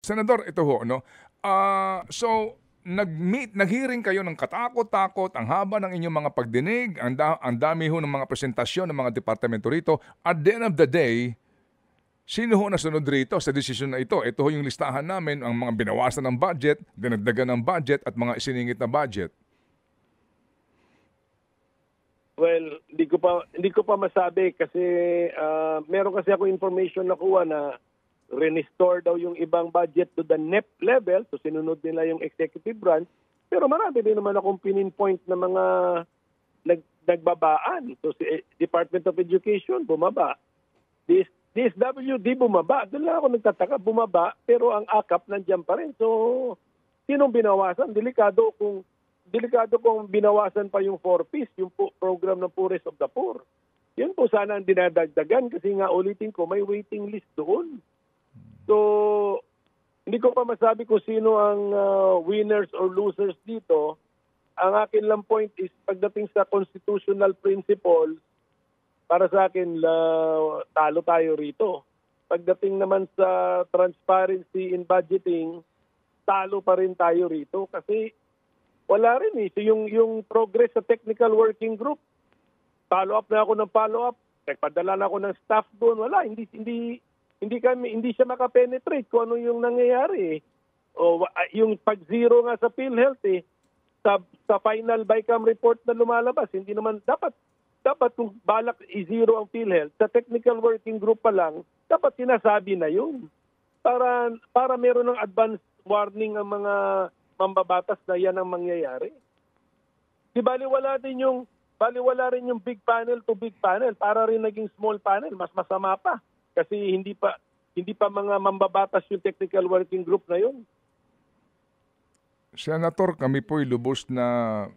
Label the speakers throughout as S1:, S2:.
S1: Senador, ito ho, no? So, nag-hearing kayo ng katakot-takot, ang haba ng inyong mga pagdinig, ang dami ho ng mga presentasyon ng mga departamento rito. At the end of the day, sino ho nasunod rito sa desisyon na ito? Ito ho yung listahan namin, ang mga binawasan ng budget, dinagdagan ng budget, at mga isiningit na budget.
S2: Well, hindi ko pa masabi kasi meron kasi ako information na kuha na restore daw yung ibang budget to the NEP level, so sinunod nila yung executive branch. Pero marami din naman akong pininpoint na mga nagbabaan. So si Department of Education, bumaba. DSWD, bumaba. Doon lang ako nagtataka, bumaba, pero ang AKAP nandiyan pa rin. So, sinong binawasan? Delikado kung binawasan pa yung 4Ps, yung program ng Poorest of the Poor. Yun po sana ang dinadagdagan kasi nga ulitin ko, may waiting list doon. So, hindi ko pa masabi kung sino ang winners or losers dito. Ang akin lang point is pagdating sa constitutional principle, para sa akin, talo tayo rito. Pagdating naman sa transparency in budgeting, talo pa rin tayo rito kasi wala rin eh. So yung progress sa technical working group, follow-up na ako ng follow-up, nagpadala na ako ng staff doon, wala, hindi siya makapenetrate kung ano yung nangyayari eh. O yung pag-zero nga sa PhilHealth eh, sa final BICAM report na lumalabas, hindi naman dapat kung balak i-zero ang PhilHealth, sa technical working group pa lang, dapat sinasabi na yun. Para meron ng advance warning ang mga mambabatas na yan ang mangyayari. Di baliwala rin yung big panel to big panel, para rin naging small panel, mas masama pa. Kasi hindi pa mga mambabatas yung technical working group na yun.
S1: Senator, kami po'y lubos na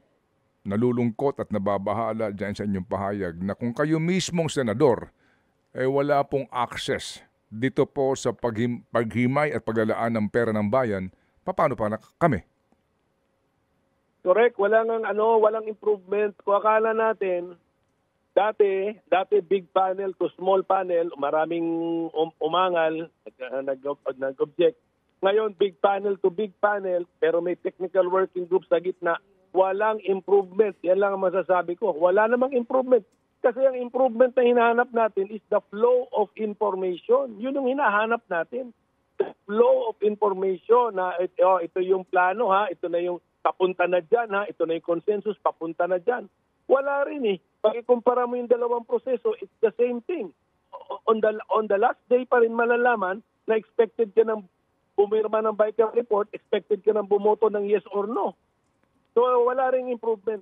S1: nalulungkot at nababahala dyan sa inyong pahayag na kung kayo mismong senador ay wala pong access dito po sa paghimay at paglalaan ng pera ng bayan, paano pa kami?
S2: Correct, walang improvement. Kung akala natin dati big panel to small panel, maraming umangal, nag-object. Ngayon big panel to big panel, pero may technical working group sa gitna. Walang improvement. Yan lang ang masasabi ko. Wala namang improvement. Kasi ang improvement na hinahanap natin is the flow of information. Yun yung hinahanap natin. The flow of information na ito yung plano ha, ito na yung papunta na dyan ha, ito na yung consensus, papunta na dyan. Wala rin eh. Pag ikumpara mo yung dalawang proseso, it's the same thing. On the last day pa rin malalaman na expected ka ng pumirma ng BICAM report, expected ka ng bumoto ng yes or no. So wala ring improvement.